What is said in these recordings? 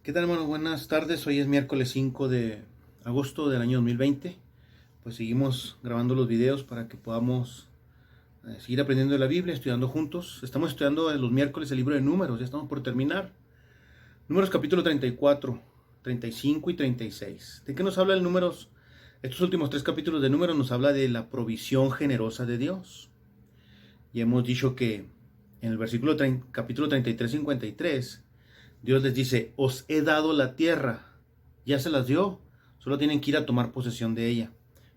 ¿Qué tal, hermanos? Buenas tardes. Hoy es miércoles 5 de agosto del año 2020. Pues seguimos grabando los videos para que podamos seguir aprendiendo de la Biblia, estudiando juntos. Estamos estudiando los miércoles el libro de Números, ya estamos por terminar. Números capítulo 34, 35 y 36. ¿De qué nos habla el Números? Estos últimos tres capítulos de Números nos habla de la provisión generosa de Dios. Ya hemos dicho que en el capítulo 33, 53, Dios les dice, os he dado la tierra, ya se las dio, solo tienen que ir a tomar posesión de ella,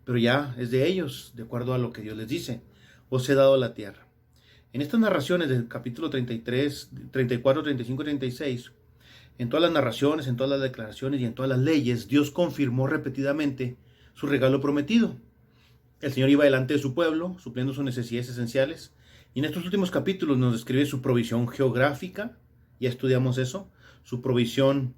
pero ya es de ellos, de acuerdo a lo que Dios les dice, os he dado la tierra. En estas narraciones del capítulo 33, 34, 35 y 36, en todas las narraciones, en todas las declaraciones y en todas las leyes, Dios confirmó repetidamente su regalo prometido. El Señor iba delante de su pueblo, supliendo sus necesidades esenciales, y en estos últimos capítulos nos describe su provisión geográfica, ya estudiamos eso, su provisión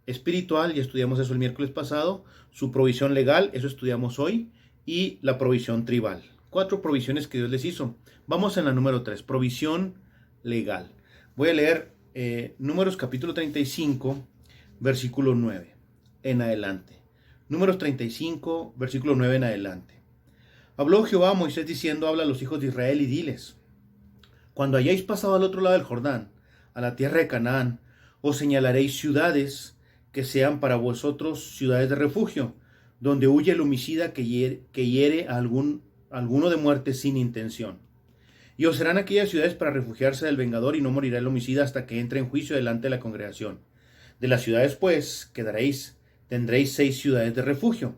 espiritual, ya estudiamos eso el miércoles pasado, su provisión legal, eso estudiamos hoy, y la provisión tribal. 4 provisiones que Dios les hizo. Vamos en la número 3, provisión legal. Voy a leer Números capítulo 35, versículo 9 en adelante. Números 35, versículo 9 en adelante. Habló Jehová a Moisés diciendo, habla a los hijos de Israel y diles, cuando hayáis pasado al otro lado del Jordán, a la tierra de Canaán, os señalaréis ciudades que sean para vosotros ciudades de refugio, donde huye el homicida que hiere a alguno de muerte sin intención. Y os serán aquellas ciudades para refugiarse del vengador, y no morirá el homicida hasta que entre en juicio delante de la congregación. De las ciudades, pues, tendréis 6 ciudades de refugio.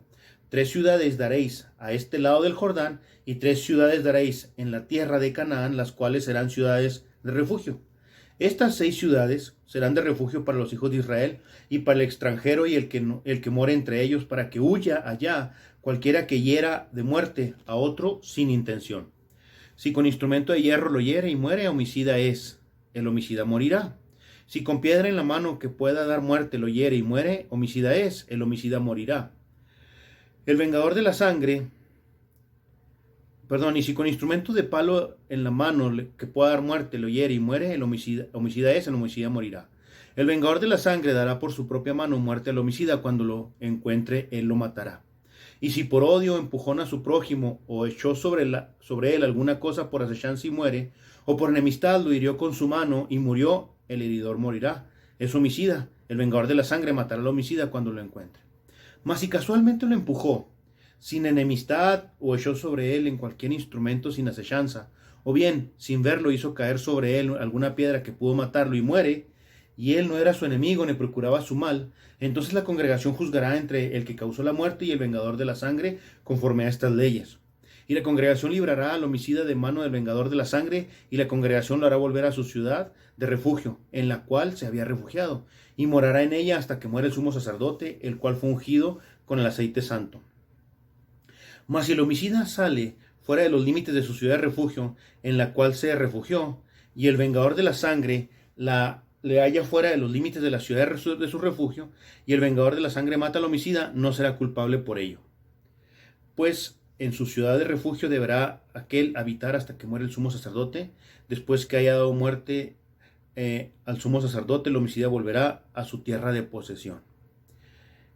3 ciudades daréis a este lado del Jordán, y 3 ciudades daréis en la tierra de Canaán, las cuales serán ciudades de refugio. Estas 6 ciudades serán de refugio para los hijos de Israel y para el extranjero y el que more entre ellos, para que huya allá cualquiera que hiera de muerte a otro sin intención. Si con instrumento de hierro lo hiere y muere, homicida es, el homicida morirá. Si con piedra en la mano que pueda dar muerte lo hiere y muere, homicida es, el homicida morirá. El vengador de la sangre, y si con instrumento de palo en la mano que pueda dar muerte lo hiere y muere, el homicida es, el homicida morirá. El vengador de la sangre dará por su propia mano muerte al homicida, cuando lo encuentre, él lo matará. Y si por odio empujón a su prójimo, o echó sobre él alguna cosa por acechanza y muere, o por enemistad lo hirió con su mano y murió, el heridor morirá. Es homicida. El vengador de la sangre matará al homicida cuando lo encuentre. Mas si casualmente lo empujó, sin enemistad, o echó sobre él en cualquier instrumento sin acechanza, o bien, sin verlo, hizo caer sobre él alguna piedra que pudo matarlo y muere, y él no era su enemigo ni procuraba su mal, entonces la congregación juzgará entre el que causó la muerte y el vengador de la sangre conforme a estas leyes. Y la congregación librará al homicida de mano del vengador de la sangre, y la congregación lo hará volver a su ciudad de refugio, en la cual se había refugiado, y morará en ella hasta que muera el sumo sacerdote, el cual fue ungido con el aceite santo. Mas si el homicida sale fuera de los límites de su ciudad de refugio, en la cual se refugió, y el vengador de la sangre le halla fuera de los límites de la ciudad de su refugio, y el vengador de la sangre mata al homicida, no será culpable por ello. Pues en su ciudad de refugio deberá aquel habitar hasta que muera el sumo sacerdote. Después que haya dado muerte al sumo sacerdote, el homicida volverá a su tierra de posesión.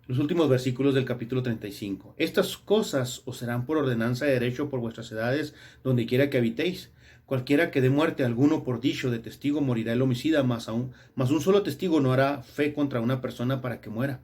Los últimos versículos del capítulo 35. Estas cosas os serán por ordenanza de derecho por vuestras edades, donde quiera que habitéis. Cualquiera que dé muerte a alguno por dicho de testigo, morirá el homicida, mas un solo testigo no hará fe contra una persona para que muera.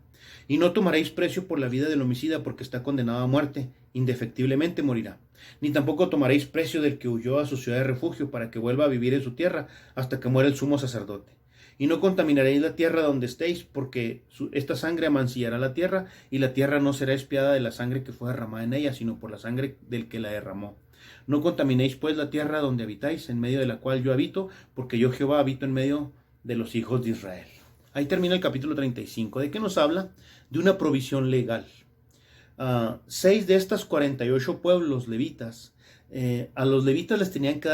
Y no tomaréis precio por la vida del homicida, porque está condenado a muerte, indefectiblemente morirá. Ni tampoco tomaréis precio del que huyó a su ciudad de refugio, para que vuelva a vivir en su tierra hasta que muera el sumo sacerdote. Y no contaminaréis la tierra donde estéis, porque esta sangre amancillará la tierra, y la tierra no será expiada de la sangre que fue derramada en ella, sino por la sangre del que la derramó. No contaminéis pues la tierra donde habitáis, en medio de la cual yo habito, porque yo Jehová habito en medio de los hijos de Israel. Ahí termina el capítulo 35. ¿De qué nos habla? De una provisión legal. 6 de estas 48 pueblos levitas, a los levitas les tenían que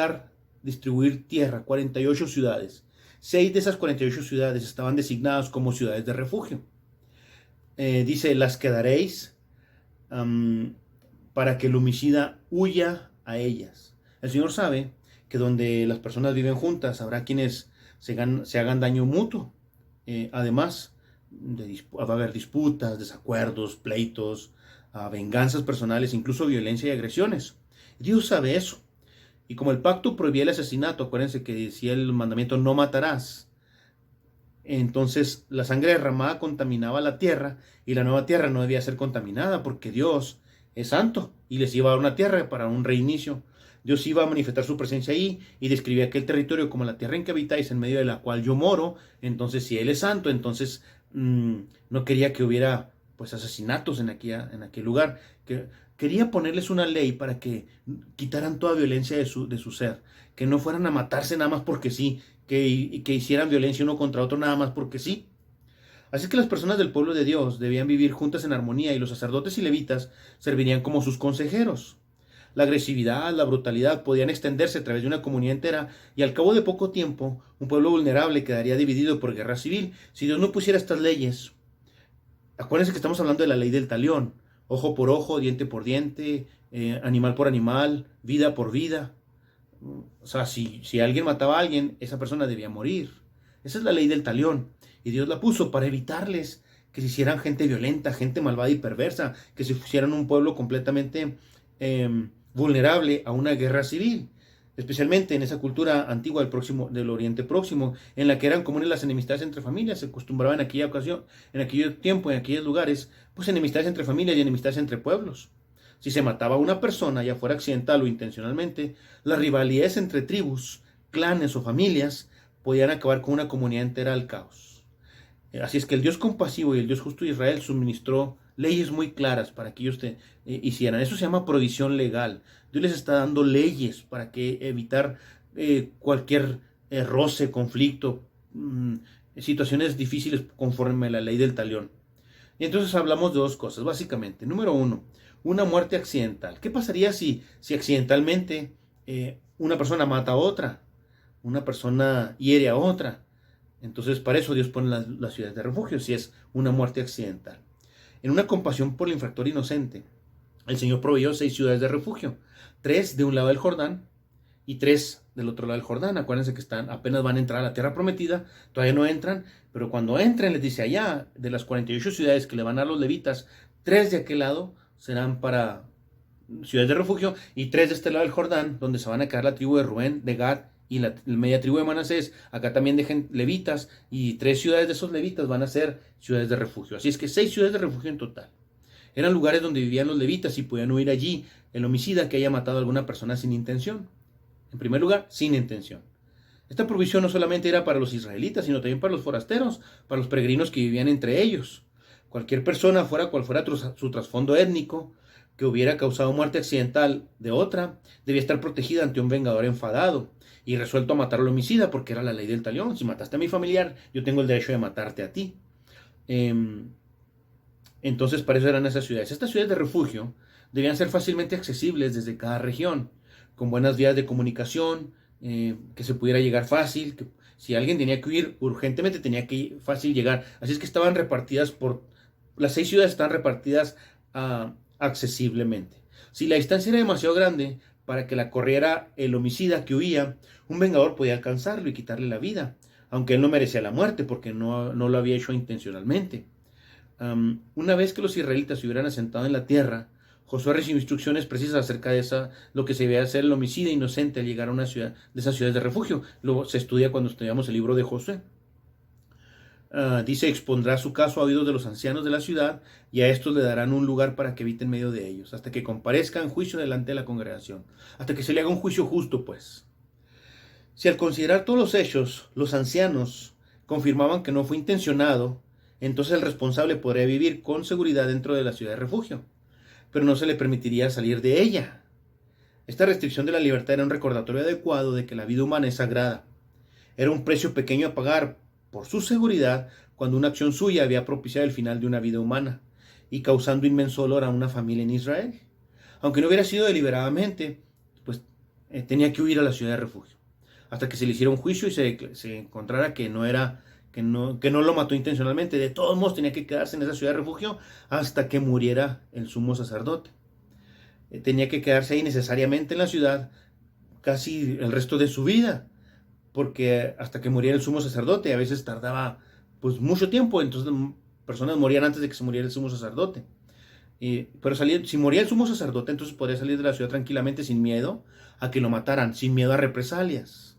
distribuir tierra, 48 ciudades. 6 de esas 48 ciudades estaban designadas como ciudades de refugio. Dice, las quedaréis para que el homicida huya a ellas. El Señor sabe que donde las personas viven juntas habrá quienes se hagan daño mutuo. Además, va a haber disputas, desacuerdos, pleitos, venganzas personales, incluso violencia y agresiones. Dios sabe eso. Y como el pacto prohibía el asesinato, acuérdense que decía el mandamiento no matarás, entonces la sangre derramada contaminaba la tierra y la nueva tierra no debía ser contaminada porque Dios es santo y les iba a dar una tierra para un reinicio. Dios iba a manifestar su presencia ahí y describía aquel territorio como la tierra en que habitáis, en medio de la cual yo moro. Entonces, si Él es santo, entonces no quería que hubiera pues asesinatos en aquel lugar. Quería ponerles una ley para que quitaran toda violencia de su ser, que no fueran a matarse nada más porque sí, que hicieran violencia uno contra otro nada más porque sí. Así que las personas del pueblo de Dios debían vivir juntas en armonía y los sacerdotes y levitas servirían como sus consejeros. La agresividad, la brutalidad podían extenderse a través de una comunidad entera y al cabo de poco tiempo un pueblo vulnerable quedaría dividido por guerra civil si Dios no pusiera estas leyes. Acuérdense que estamos hablando de la ley del talión, ojo por ojo, diente por diente, animal por animal, vida por vida. O sea, si alguien mataba a alguien, esa persona debía morir. Esa es la ley del talión. Y Dios la puso para evitarles que se hicieran gente violenta, gente malvada y perversa, que se hicieran un pueblo completamente vulnerable a una guerra civil. Especialmente en esa cultura antigua del Oriente Próximo, en la que eran comunes las enemistades entre familias, se acostumbraba en aquella ocasión, en aquel tiempo, en aquellos lugares, pues enemistades entre familias y enemistades entre pueblos. Si se mataba a una persona, ya fuera accidental o intencionalmente, las rivalidades entre tribus, clanes o familias podían acabar con una comunidad entera al caos. Así es que el Dios compasivo y el Dios justo de Israel suministró leyes muy claras para que ellos hicieran. Eso se llama provisión legal. Dios les está dando leyes para que evitar cualquier roce, conflicto, situaciones difíciles conforme a la ley del talión. Y entonces hablamos de dos cosas, básicamente. Número uno, una muerte accidental. ¿Qué pasaría si accidentalmente una persona mata a otra? Una persona hiere a otra. Entonces, para eso Dios pone las ciudades de refugio, si es una muerte accidental. En una compasión por el infractor inocente, el Señor proveyó 6 ciudades de refugio, 3 de un lado del Jordán y 3 del otro lado del Jordán. Acuérdense que apenas van a entrar a la tierra prometida, todavía no entran, pero cuando entren les dice allá, de las 48 ciudades que le van a dar los levitas, 3 de aquel lado serán para ciudades de refugio y 3 de este lado del Jordán, donde se van a quedar la tribu de Rubén, de Gad y la media tribu de Manasés. Acá también dejen levitas y 3 ciudades de esos levitas van a ser ciudades de refugio. Así es que 6 ciudades de refugio en total. Eran lugares donde vivían los levitas y podían huir allí el homicida que haya matado a alguna persona sin intención. En primer lugar, sin intención. Esta provisión no solamente era para los israelitas, sino también para los forasteros, para los peregrinos que vivían entre ellos. Cualquier persona, fuera cual fuera su trasfondo étnico, que hubiera causado muerte accidental de otra, debía estar protegida ante un vengador enfadado y resuelto a matar al homicida, porque era la ley del talión. Si mataste a mi familiar, yo tengo el derecho de matarte a ti. Entonces, para eso eran esas ciudades. Estas ciudades de refugio debían ser fácilmente accesibles desde cada región, con buenas vías de comunicación, que se pudiera llegar fácil, que si alguien tenía que huir urgentemente tenía que ir fácil llegar. Así es que estaban repartidas las 6 ciudades están repartidas accesiblemente. Si la distancia era demasiado grande para que la corriera el homicida que huía, un vengador podía alcanzarlo y quitarle la vida, aunque él no merecía la muerte porque no lo había hecho intencionalmente. Una vez que los israelitas se hubieran asentado en la tierra, Josué recibió instrucciones precisas acerca de lo que se debía hacer el homicida inocente al llegar a una ciudad de esas ciudades de refugio. Luego se estudia cuando estudiamos el libro de Josué. Dice, expondrá su caso a oídos de los ancianos de la ciudad y a estos le darán un lugar para que habite en medio de ellos, hasta que comparezca en juicio delante de la congregación, hasta que se le haga un juicio justo, pues. Si al considerar todos los hechos, los ancianos confirmaban que no fue intencionado, entonces el responsable podría vivir con seguridad dentro de la ciudad de refugio, pero no se le permitiría salir de ella. Esta restricción de la libertad era un recordatorio adecuado de que la vida humana es sagrada. Era un precio pequeño a pagar por su seguridad cuando una acción suya había propiciado el final de una vida humana y causando inmenso dolor a una familia en Israel. Aunque no hubiera sido deliberadamente, pues tenía que huir a la ciudad de refugio, hasta que se le hiciera un juicio y se encontrara que no lo mató intencionalmente. De todos modos tenía que quedarse en esa ciudad de refugio hasta que muriera el sumo sacerdote. Tenía que quedarse ahí necesariamente en la ciudad casi el resto de su vida, porque hasta que muriera el sumo sacerdote a veces tardaba pues mucho tiempo, entonces personas morían antes de que se muriera el sumo sacerdote. Pero si moría el sumo sacerdote, entonces podría salir de la ciudad tranquilamente sin miedo a que lo mataran, sin miedo a represalias.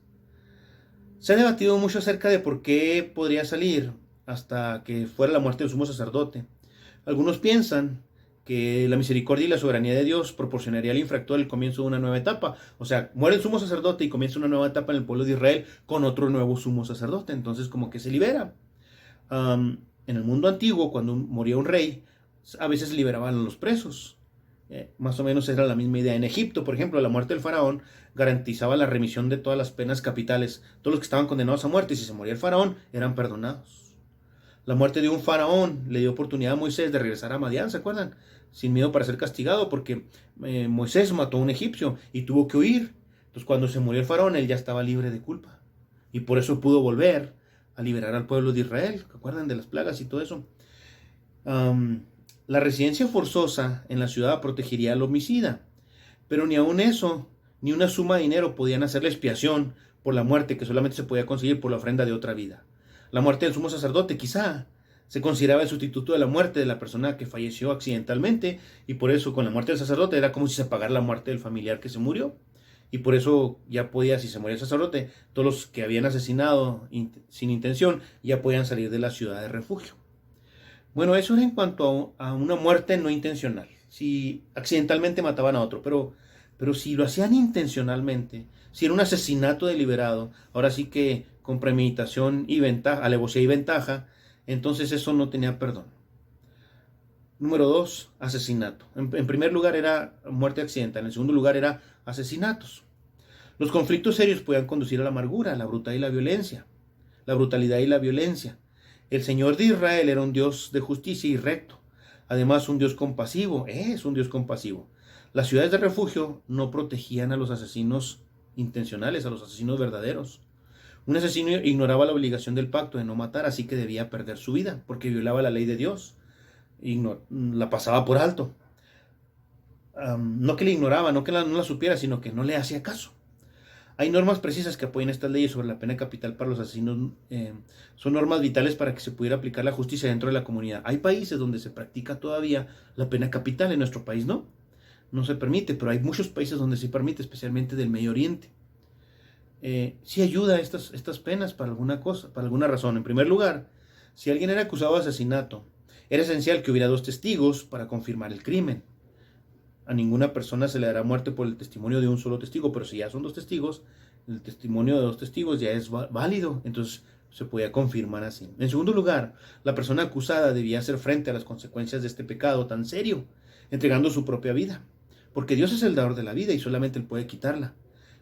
Se ha debatido mucho acerca de por qué podría salir hasta que fuera la muerte del sumo sacerdote. Algunos piensan que la misericordia y la soberanía de Dios proporcionaría al infractor el comienzo de una nueva etapa. O sea, muere el sumo sacerdote y comienza una nueva etapa en el pueblo de Israel con otro nuevo sumo sacerdote. Entonces como que se libera. En el mundo antiguo, cuando moría un rey, a veces liberaban a los presos. Más o menos era la misma idea. En Egipto, por ejemplo, la muerte del faraón garantizaba la remisión de todas las penas capitales. Todos los que estaban condenados a muerte, y si se moría el faraón, eran perdonados. La muerte de un faraón le dio oportunidad a Moisés de regresar a Madián, ¿se acuerdan? Sin miedo para ser castigado, porque Moisés mató a un egipcio y tuvo que huir. Entonces, cuando se murió el faraón, él ya estaba libre de culpa. Y por eso pudo volver a liberar al pueblo de Israel. ¿Se acuerdan de las plagas y todo eso? La residencia forzosa en la ciudad protegería al homicida, pero ni aun eso, ni una suma de dinero podían hacerle expiación por la muerte que solamente se podía conseguir por la ofrenda de otra vida. La muerte del sumo sacerdote quizá se consideraba el sustituto de la muerte de la persona que falleció accidentalmente, y por eso con la muerte del sacerdote era como si se pagara la muerte del familiar que se murió. Y por eso ya podía, si se moría el sacerdote, todos los que habían asesinado sin intención ya podían salir de la ciudad de refugio. Bueno, eso es en cuanto a una muerte no intencional. Si accidentalmente mataban a otro, pero si lo hacían intencionalmente, si era un asesinato deliberado, ahora sí que con premeditación y ventaja, alevosía y ventaja, entonces eso no tenía perdón. Número 2, asesinato. En primer lugar era muerte accidental, en segundo lugar era asesinatos. Los conflictos serios podían conducir a la amargura, la brutalidad y la violencia. La brutalidad y la violencia. El Señor de Israel era un Dios de justicia y recto. Además, un Dios compasivo. Es un Dios compasivo. Las ciudades de refugio no protegían a los asesinos intencionales, a los asesinos verdaderos. Un asesino ignoraba la obligación del pacto de no matar, así que debía perder su vida, porque violaba la ley de Dios. La pasaba por alto. No que la ignoraba, no que no la supiera, sino que no le hacía caso. Hay normas precisas que apoyan estas leyes sobre la pena capital para los asesinos. Son normas vitales para que se pudiera aplicar la justicia dentro de la comunidad. Hay países donde se practica todavía la pena capital, en nuestro país no se permite, pero hay muchos países donde se permite, especialmente del Medio Oriente. Sí ayuda a estas penas para alguna cosa, para alguna razón. En primer lugar, si alguien era acusado de asesinato, era esencial que hubiera 2 testigos para confirmar el crimen. A ninguna persona se le dará muerte por el testimonio de un solo testigo, pero si ya son 2 testigos, el testimonio de 2 testigos ya es válido, entonces se podía confirmar así. En segundo lugar, la persona acusada debía hacer frente a las consecuencias de este pecado tan serio, entregando su propia vida, porque Dios es el dador de la vida y solamente Él puede quitarla.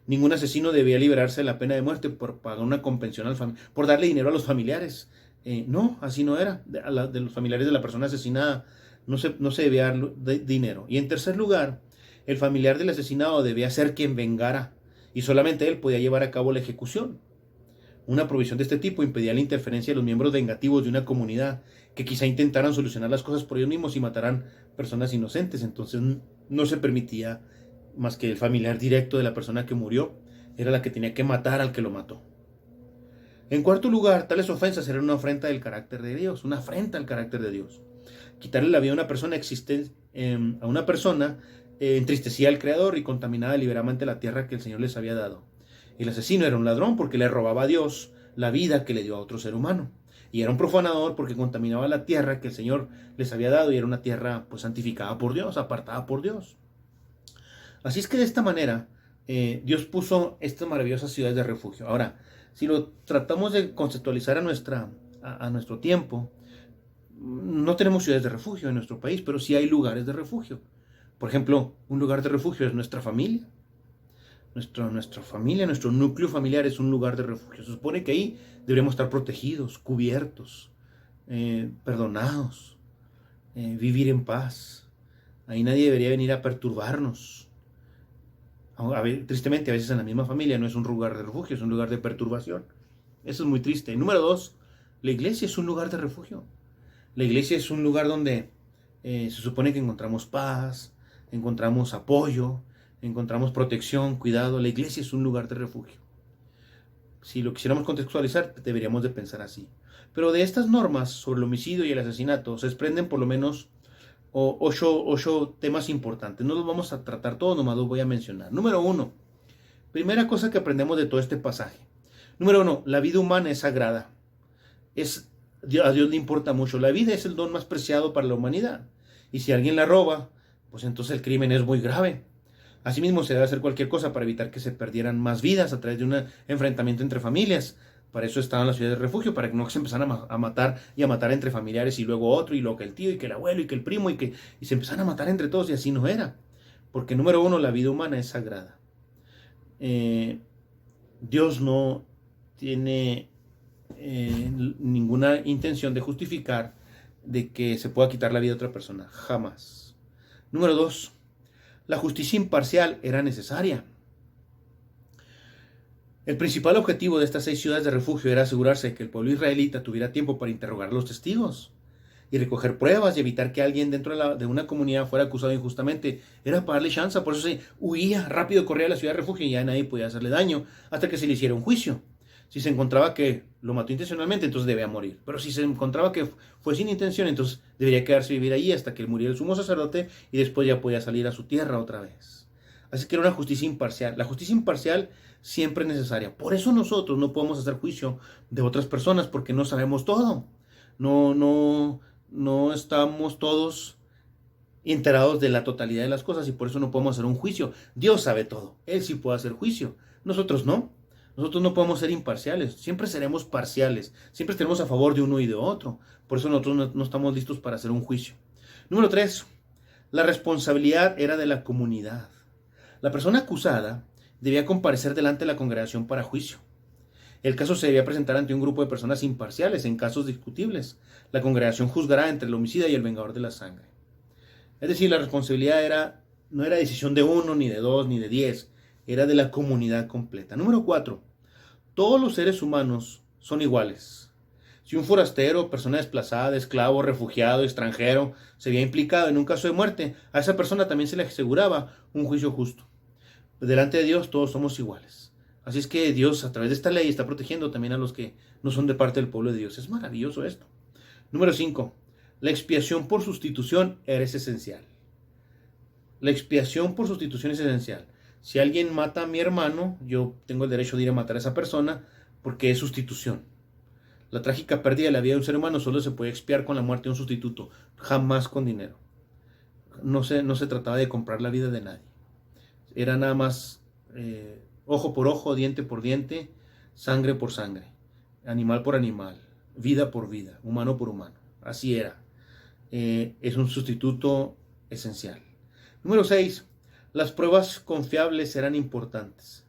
Ningún asesino debía liberarse de la pena de muerte por pagar una compensación por darle dinero a los familiares. No, así no era. De los familiares de la persona asesinada no se debía dar dinero. Y en tercer lugar, el familiar del asesinado debía ser quien vengara, y solamente él podía llevar a cabo la ejecución. Una provisión de este tipo impedía la interferencia de los miembros vengativos de una comunidad que quizá intentaran solucionar las cosas por ellos mismos y mataran personas inocentes. Entonces no se permitía más que el familiar directo de la persona que murió era la que tenía que matar al que lo mató. En cuarto lugar, tales ofensas eran una afrenta del carácter de Dios, una afrenta al carácter de Dios. Quitarle la vida a una persona entristecía al Creador y contaminaba deliberadamente la tierra que el Señor les había dado. El asesino era un ladrón porque le robaba a Dios la vida que le dio a otro ser humano. Y era un profanador porque contaminaba la tierra que el Señor les había dado, y era una tierra pues santificada por Dios, apartada por Dios. Así es que de esta manera Dios puso estas maravillosas ciudades de refugio. Ahora, si lo tratamos de conceptualizar a nuestro tiempo, no tenemos ciudades de refugio en nuestro país, pero sí hay lugares de refugio. Por ejemplo, un lugar de refugio es nuestra familia. Nuestra familia, nuestro núcleo familiar es un lugar de refugio. Se supone que ahí deberíamos estar protegidos, cubiertos, perdonados, vivir en paz. Ahí nadie debería venir a perturbarnos. Tristemente, a veces en la misma familia no es un lugar de refugio, es un lugar de perturbación. Eso es muy triste. Número 2, la iglesia es un lugar de refugio. La iglesia es un lugar donde se supone que encontramos paz, encontramos apoyo, encontramos protección, cuidado. La iglesia es un lugar de refugio. Si lo quisiéramos contextualizar, deberíamos de pensar así. Pero de estas normas sobre el homicidio y el asesinato se desprenden por lo menos ocho temas importantes. No los vamos a tratar todos, nomás los voy a mencionar. Número uno, primera cosa que aprendemos de todo este pasaje. Número uno, la vida humana es sagrada. A Dios le importa mucho. La vida es el don más preciado para la humanidad. Y si alguien la roba, pues entonces el crimen es muy grave. Asimismo, se debe hacer cualquier cosa para evitar que se perdieran más vidas a través de un enfrentamiento entre familias. Para eso estaban las ciudades de refugio, para que no se empezaran a matar y a matar entre familiares y luego otro, y luego que el tío, y que el abuelo, y que el primo, y se empezaran a matar entre todos, y así no era. Porque número uno, la vida humana es sagrada. Dios no tiene ninguna intención de justificar de que se pueda quitar la vida de otra persona. Jamás. Número dos, la justicia imparcial era necesaria. El principal objetivo de estas 6 ciudades de refugio era asegurarse de que el pueblo israelita tuviera tiempo para interrogar a los testigos y recoger pruebas y evitar que alguien dentro de una comunidad fuera acusado injustamente. Era para darle chance, por eso se huía rápido, corría a la ciudad de refugio y ya nadie podía hacerle daño hasta que se le hiciera un juicio. Si se encontraba que lo mató intencionalmente, entonces debía morir. Pero si se encontraba que fue sin intención, entonces debería quedarse a vivir allí hasta que muriera el sumo sacerdote y después ya podía salir a su tierra otra vez. Así que era una justicia imparcial. La justicia imparcial siempre es necesaria. Por eso nosotros no podemos hacer juicio de otras personas porque no sabemos todo. No estamos todos enterados de la totalidad de las cosas y por eso no podemos hacer un juicio. Dios sabe todo. Él sí puede hacer juicio. Nosotros no. Nosotros no podemos ser imparciales. Siempre seremos parciales. Siempre estaremos a favor de uno y de otro. Por eso nosotros no estamos listos para hacer un juicio. Número 3. La responsabilidad era de la comunidad. La persona acusada debía comparecer delante de la congregación para juicio. El caso se debía presentar ante un grupo de personas imparciales en casos discutibles. La congregación juzgará entre el homicida y el vengador de la sangre. Es decir, la responsabilidad no era decisión de uno, ni de dos, ni de 10. Era de la comunidad completa. Número 4. Todos los seres humanos son iguales. Si un forastero, persona desplazada, esclavo, refugiado, extranjero, se veía implicado en un caso de muerte, a esa persona también se le aseguraba un juicio justo. Delante de Dios todos somos iguales. Así es que Dios a través de esta ley está protegiendo también a los que no son de parte del pueblo de Dios. Es maravilloso esto. Número 5. La expiación por sustitución es esencial. La expiación por sustitución es esencial. Si alguien mata a mi hermano, yo tengo el derecho de ir a matar a esa persona porque es sustitución. La trágica pérdida de la vida de un ser humano solo se puede expiar con la muerte de un sustituto, jamás con dinero. No se trataba de comprar la vida de nadie. Era nada más ojo por ojo, diente por diente, sangre por sangre, animal por animal, vida por vida, humano por humano. Así era. Es un sustituto esencial. Número 6. Las pruebas confiables eran importantes.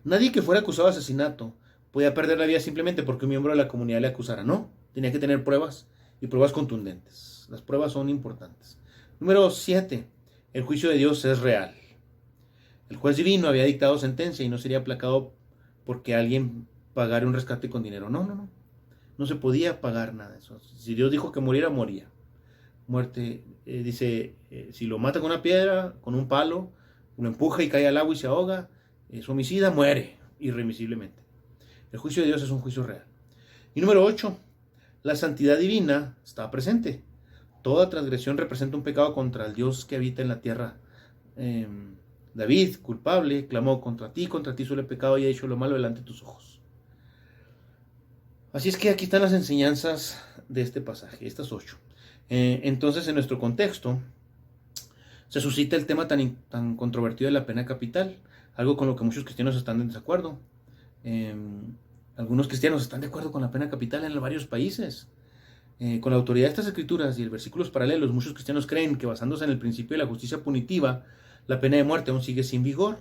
Nadie que fuera acusado de asesinato podía perder la vida simplemente porque un miembro de la comunidad le acusara. No, tenía que tener pruebas y pruebas contundentes. Las pruebas son importantes. Número 7. El juicio de Dios es real. El juez divino había dictado sentencia y no sería aplacado porque alguien pagara un rescate con dinero. No. No se podía pagar nada de eso. Si Dios dijo que muriera, moría. Muerte, dice, si lo mata con una piedra, con un palo, lo empuja y cae al agua y se ahoga, es homicida, muere irremisiblemente. El juicio de Dios es un juicio real. Y número 8, la santidad divina está presente. Toda transgresión representa un pecado contra el Dios que habita en la tierra. David, culpable, clamó contra ti solo he pecado y he hecho lo malo delante de tus ojos. Así es que aquí están las enseñanzas de este pasaje, estas 8. Entonces, en nuestro contexto, se suscita el tema tan controvertido de la pena capital, algo con lo que muchos cristianos están en desacuerdo. Algunos cristianos están de acuerdo con la pena capital en varios países. Con la autoridad de estas escrituras y el versículos paralelos, muchos cristianos creen que basándose en el principio de la justicia punitiva, la pena de muerte aún sigue sin vigor.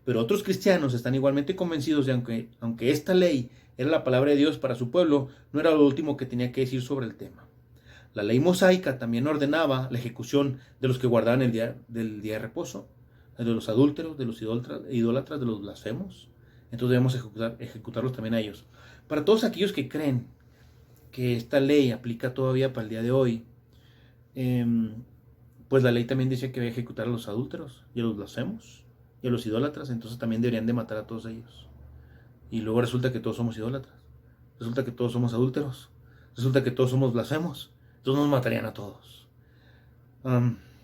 Pero otros cristianos están igualmente convencidos de que aunque esta ley era la palabra de Dios para su pueblo, no era lo último que tenía que decir sobre el tema. La ley mosaica también ordenaba la ejecución de los que guardaban el día de reposo, de los adúlteros, de los idólatras, de los blasfemos. Entonces debemos ejecutarlos también a ellos. Para todos aquellos que creen que esta ley aplica todavía para el día de hoy, pues la ley también dice que debe ejecutar a los adúlteros y a los blasfemos y a los idólatras, entonces también deberían de matar a todos ellos. Y luego resulta que todos somos idólatras. Resulta que todos somos adúlteros. Resulta que todos somos blasfemos. Entonces nos matarían a todos.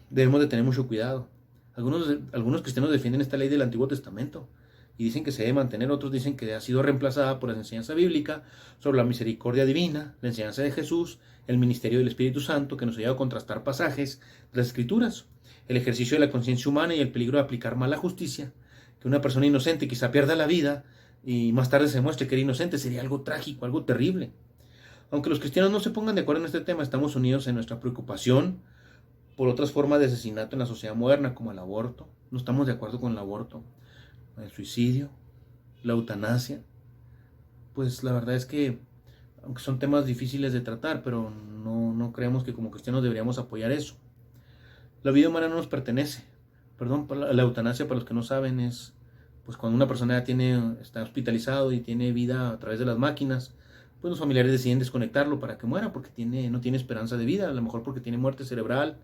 Debemos de tener mucho cuidado. Algunos cristianos defienden esta ley del Antiguo Testamento y dicen que se debe mantener, otros dicen que ha sido reemplazada por la enseñanza bíblica sobre la misericordia divina, la enseñanza de Jesús, el ministerio del Espíritu Santo, que nos ayuda a contrastar pasajes de las Escrituras, el ejercicio de la conciencia humana y el peligro de aplicar mala justicia, que una persona inocente quizá pierda la vida y más tarde se muestre que era inocente, sería algo trágico, algo terrible. Aunque los cristianos no se pongan de acuerdo en este tema, estamos unidos en nuestra preocupación por otras formas de asesinato en la sociedad moderna, como el aborto. No estamos de acuerdo con el aborto, el suicidio, la eutanasia. Pues la verdad es que, aunque son temas difíciles de tratar, pero no creemos que como cristianos deberíamos apoyar eso. La vida humana no nos pertenece. Perdón, la eutanasia, para los que no saben, es pues cuando una persona está hospitalizado y tiene vida a través de las máquinas, pues los familiares deciden desconectarlo para que muera porque no tiene esperanza de vida, a lo mejor porque tiene muerte cerebral,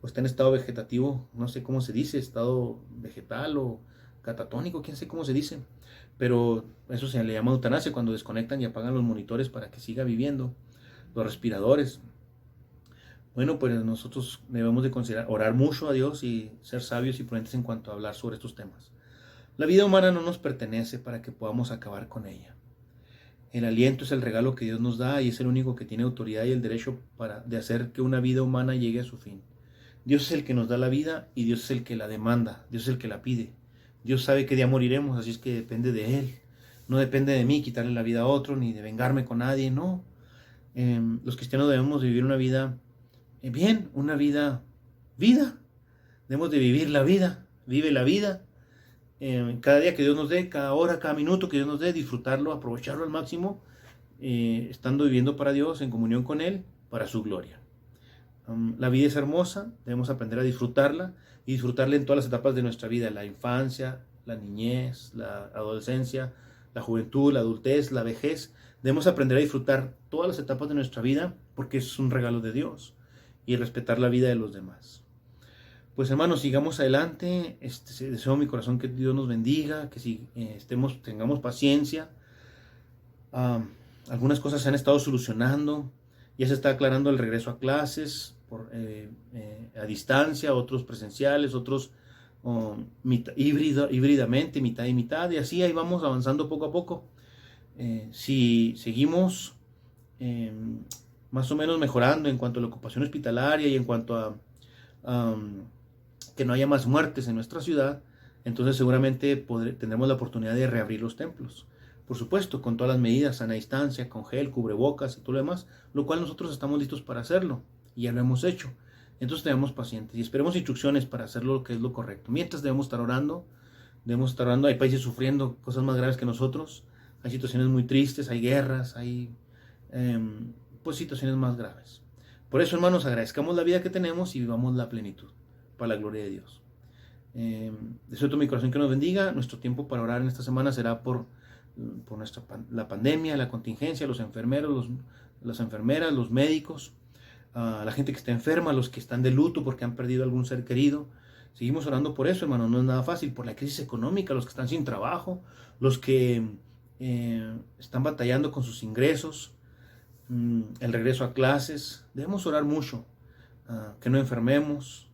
o está en estado vegetativo, no sé cómo se dice, estado vegetal o catatónico, quién sé cómo se dice, pero eso se le llama eutanasia, cuando desconectan y apagan los monitores para que siga viviendo, los respiradores. Bueno, pues nosotros debemos de considerar, orar mucho a Dios y ser sabios y prudentes en cuanto a hablar sobre estos temas. La vida humana no nos pertenece para que podamos acabar con ella. El aliento es el regalo que Dios nos da y es el único que tiene autoridad y el derecho de hacer que una vida humana llegue a su fin. Dios es el que nos da la vida y Dios es el que la demanda, Dios es el que la pide. Dios sabe qué día moriremos, así es que depende de Él. No depende de mí quitarle la vida a otro ni de vengarme con nadie, no. Los cristianos debemos vivir una vida bien, una vida. Debemos de vivir la vida, vive la vida. Cada día que Dios nos dé, cada hora, cada minuto que Dios nos dé, disfrutarlo, aprovecharlo al máximo, estando viviendo para Dios, en comunión con Él, para su gloria. La vida es hermosa, debemos aprender a disfrutarla y disfrutarla en todas las etapas de nuestra vida, la infancia, la niñez, la adolescencia, la juventud, la adultez, la vejez. Debemos aprender a disfrutar todas las etapas de nuestra vida porque es un regalo de Dios y respetar la vida de los demás. Pues hermanos, sigamos adelante. Deseo en mi corazón que Dios nos bendiga, que tengamos paciencia. Algunas cosas se han estado solucionando, ya se está aclarando el regreso a clases a distancia, otros presenciales, otros híbridamente, mitad y mitad, y así ahí vamos avanzando poco a poco. Si seguimos más o menos mejorando en cuanto a la ocupación hospitalaria y en cuanto a que no haya más muertes en nuestra ciudad, entonces seguramente tendremos la oportunidad de reabrir los templos. Por supuesto, con todas las medidas, sana distancia, con gel, cubrebocas y todo lo demás, lo cual nosotros estamos listos para hacerlo y ya lo hemos hecho. Entonces tenemos pacientes y esperemos instrucciones para hacer lo que es lo correcto. Mientras debemos estar orando, hay países sufriendo cosas más graves que nosotros, hay situaciones muy tristes, hay guerras, hay pues situaciones más graves. Por eso, hermanos, agradezcamos la vida que tenemos y vivamos la plenitud, para la gloria de Dios. Deseo de todo mi corazón que nos bendiga. Nuestro tiempo para orar en esta semana será por la pandemia, la contingencia, los enfermeros, las enfermeras, los médicos, la gente que está enferma, los que están de luto porque han perdido algún ser querido. Seguimos orando por eso, hermano, no es nada fácil, por la crisis económica, los que están sin trabajo, los que están batallando con sus ingresos, el regreso a clases. Debemos orar mucho, que no enfermemos.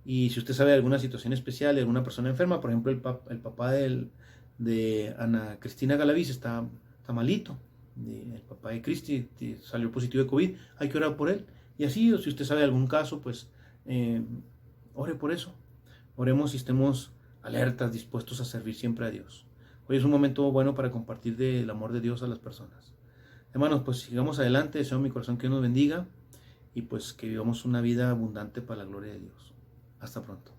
Y si usted sabe de alguna situación especial de alguna persona enferma, por ejemplo el papá de Ana Cristina Galaviz está malito, el papá de Cristi salió positivo de COVID, hay que orar por él. Y así, si usted sabe de algún caso, pues ore por eso. Oremos y estemos alertas, dispuestos a servir siempre a Dios. Hoy es un momento bueno para compartir del amor de Dios a las personas. Hermanos, pues sigamos adelante. Deseo en mi corazón que Dios nos bendiga y pues que vivamos una vida abundante para la gloria de Dios. Hasta pronto.